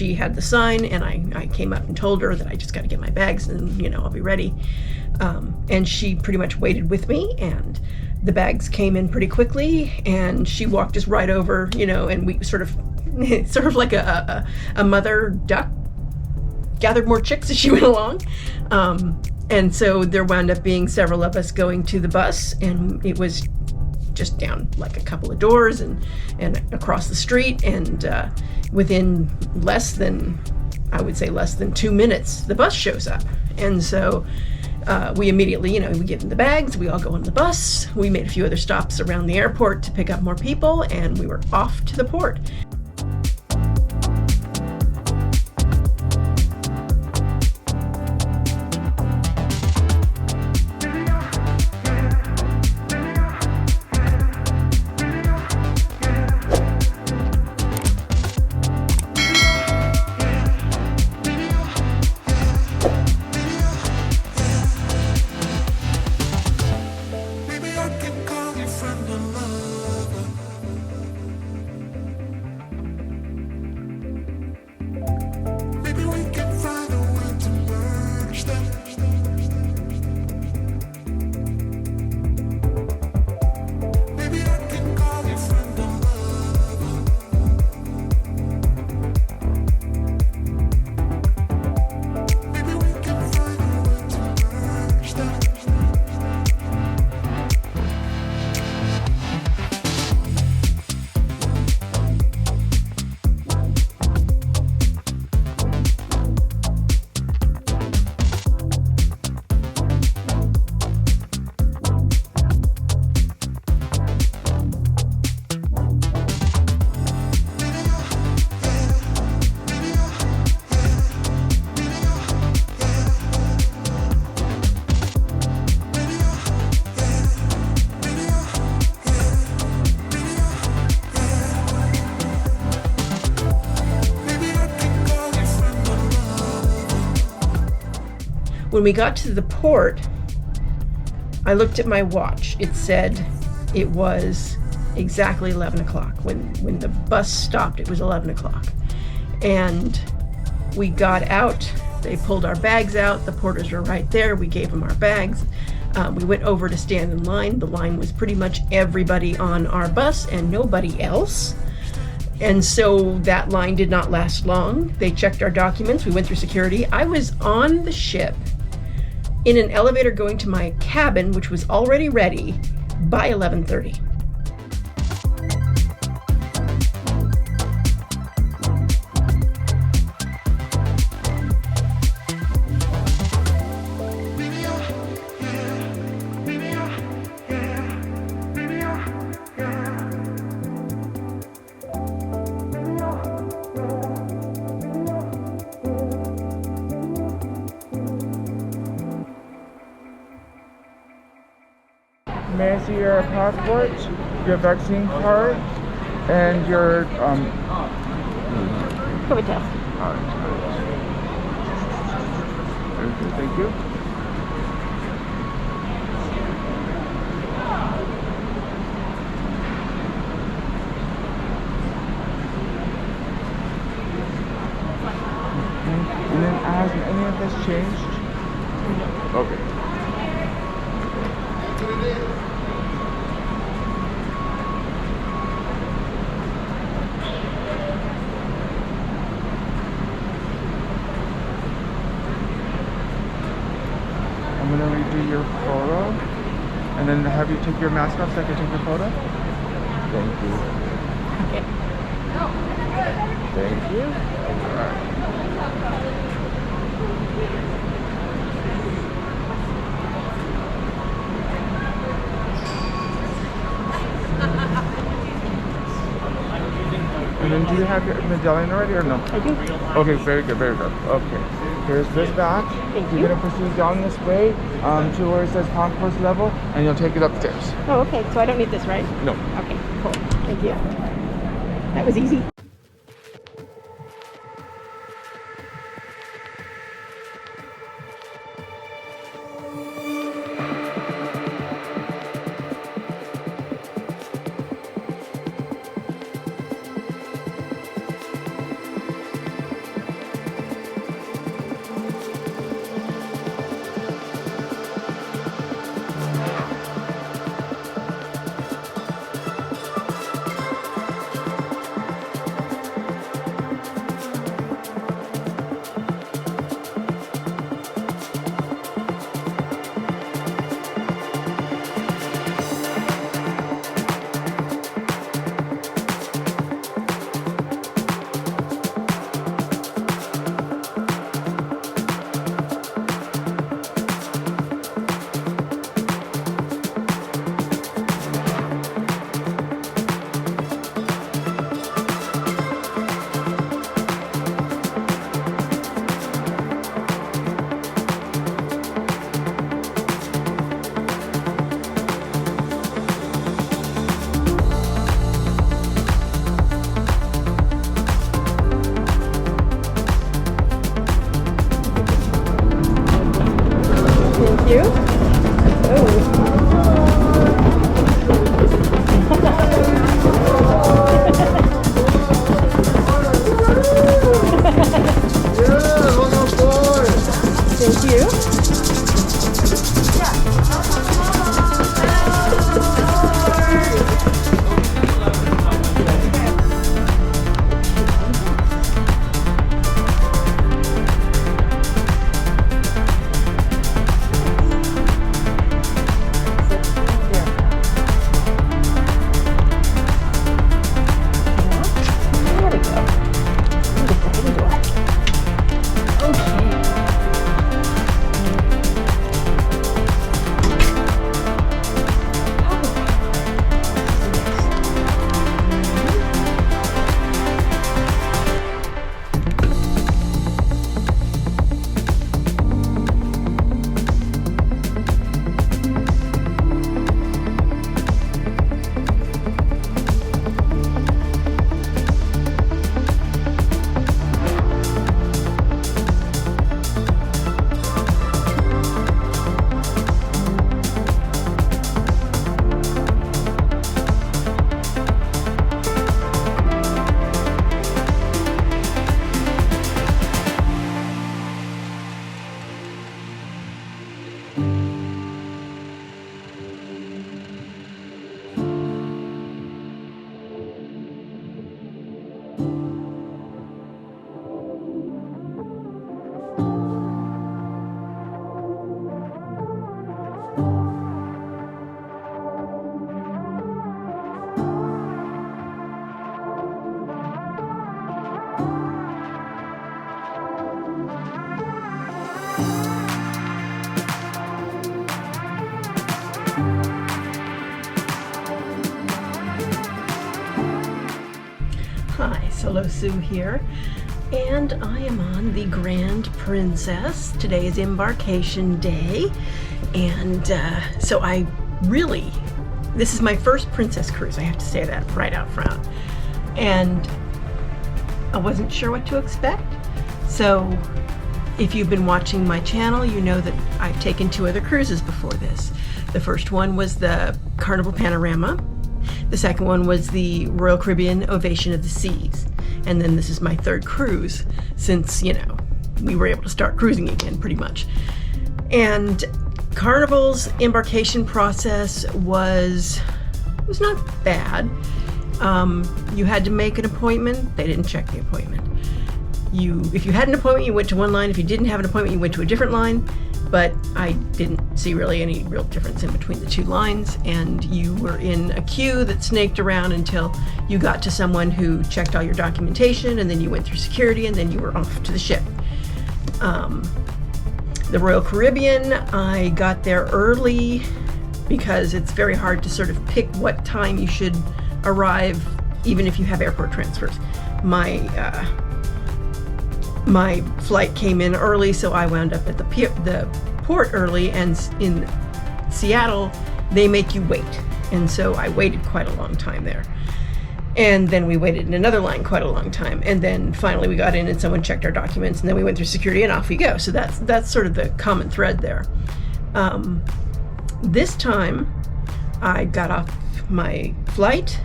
she had the sign, and I came up and told her that I just got to get my bags and, I'll be ready. And she pretty much waited with me, and the bags came in pretty quickly, and she walked us right over, and we sort of like a mother duck gathered more chicks as she went along. And so there wound up being several of us going to the bus, and it was just down like a couple of doors and across the street, and within less than 2 minutes, the bus shows up. And so we immediately, we give them the bags, we all go on the bus, we made a few other stops around the airport to pick up more people, and we were off to the port. When we got to the port, I looked at my watch. It said it was exactly 11 o'clock. When the bus stopped, it was 11 o'clock. And we got out, they pulled our bags out, the porters were right there, we gave them our bags. We went over to stand in line. The line was pretty much everybody on our bus and nobody else. And so that line did not last long. They checked our documents, we went through security. I was on the ship in an elevator going to my cabin, which was already ready, by 11:30. May I see your passport, your vaccine card, and your COVID test. Okay, thank you. And then has any of this changed? Okay. I'm gonna redo your photo and then have you take your mask off so I can take your photo. Thank you. Okay. Thank you. All right. And then do you have your medallion already or no? I do. Okay, very good, very good. Okay. Here's this back. Thank You're you. going to proceed down this way to where it says concourse level, and you'll take it upstairs. Oh, okay. So I don't need this, right? No. Okay, cool. Thank you. That was easy. Hello, Sue here, and I am on the Grand Princess. Today is Embarkation Day, and so this is my first Princess cruise. I have to say that right out front, and I wasn't sure what to expect. So if you've been watching my channel, you know that I've taken 2 other cruises before this. The first one was the Carnival Panorama. The second one was the Royal Caribbean Ovation of the Seas. And then this is my 3rd cruise since, we were able to start cruising again pretty much. And Carnival's embarkation process was not bad. You had to make an appointment. They didn't check the appointment. If you had an appointment, you went to one line. If you didn't have an appointment, you went to a different line. But I didn't see really any real difference in between the 2 lines, and you were in a queue that snaked around until you got to someone who checked all your documentation, and then you went through security, and then you were off to the ship. The Royal Caribbean, I got there early because it's very hard to sort of pick what time you should arrive, even if you have airport transfers. My flight came in early, so I wound up at the port early, and in Seattle, they make you wait. And so I waited quite a long time there. And then we waited in another line quite a long time. And then finally we got in and someone checked our documents, and then we went through security and off we go. So that's sort of the common thread there. This time I got off my flight,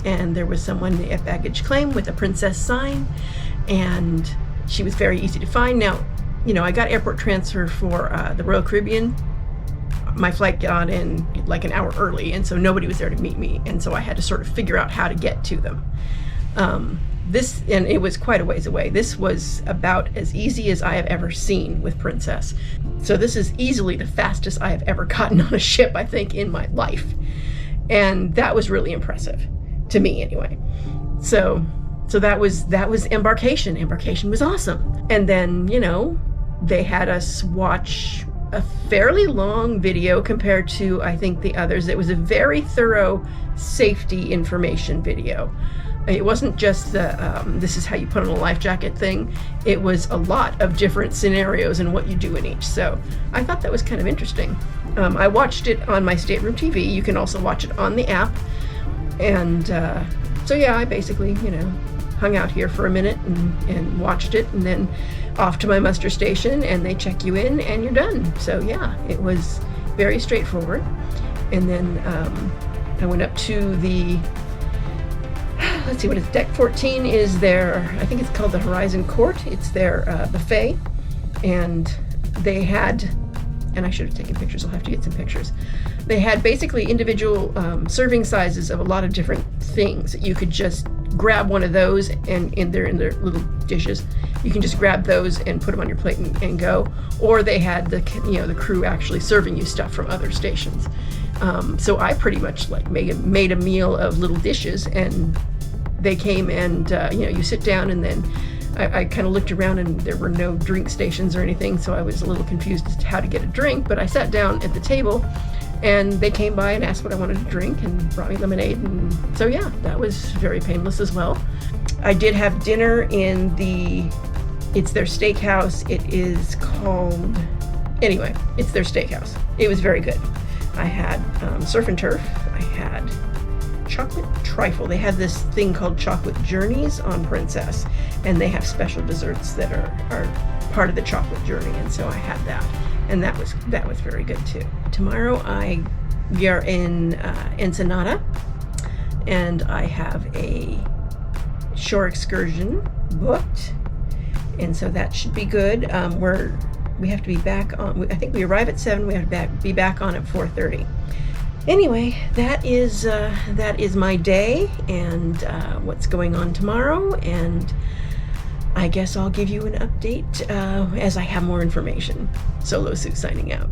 and there was someone at baggage claim with a princess sign, and she was very easy to find. Now, I got airport transfer for the Royal Caribbean. My flight got in like an hour early, and so nobody was there to meet me, and so I had to sort of figure out how to get to them. And it was quite a ways away. This was about as easy as I have ever seen with Princess. So this is easily the fastest I have ever gotten on a ship, I think, in my life. And that was really impressive, to me anyway. So that was Embarkation. Embarkation was awesome. And then, they had us watch a fairly long video compared to, I think, the others. It was a very thorough safety information video. It wasn't just the, this is how you put on a life jacket thing. It was a lot of different scenarios and what you do in each. So I thought that was kind of interesting. I watched it on my stateroom TV. You can also watch it on the app. And so yeah, I basically, hung out here for a minute and watched it, and then off to my muster station, and they check you in and you're done. So yeah, it was very straightforward. And then I went up to the, let's see, what is deck 14 is their, I think it's called the Horizon Court. It's their buffet, and they had, and I should have taken pictures, I'll have to get some pictures. They had basically individual serving sizes of a lot of different things. You could just grab one of those, and in their little dishes, you can just grab those and put them on your plate and go. Or they had the crew actually serving you stuff from other stations. So I pretty much made a meal of little dishes, and they came and you sit down, and then I kind of looked around, and there were no drink stations or anything, so I was a little confused as to how to get a drink. But I sat down at the table, and they came by and asked what I wanted to drink and brought me lemonade. And so yeah, that was very painless as well. I did have dinner in it's their steakhouse. It is called, anyway, it's their steakhouse. It was very good. I had surf and turf. I had chocolate trifle. They have this thing called Chocolate Journeys on Princess, and they have special desserts that are part of the chocolate journey, and so I had that. And that was very good too. Tomorrow we are in Ensenada, and I have a shore excursion booked, and so that should be good. We have to be back on, I think we arrive at 7, we have to be back on at 4:30. Anyway, that is my day, and what's going on tomorrow, and I guess I'll give you an update as I have more information. Solo Sue signing out.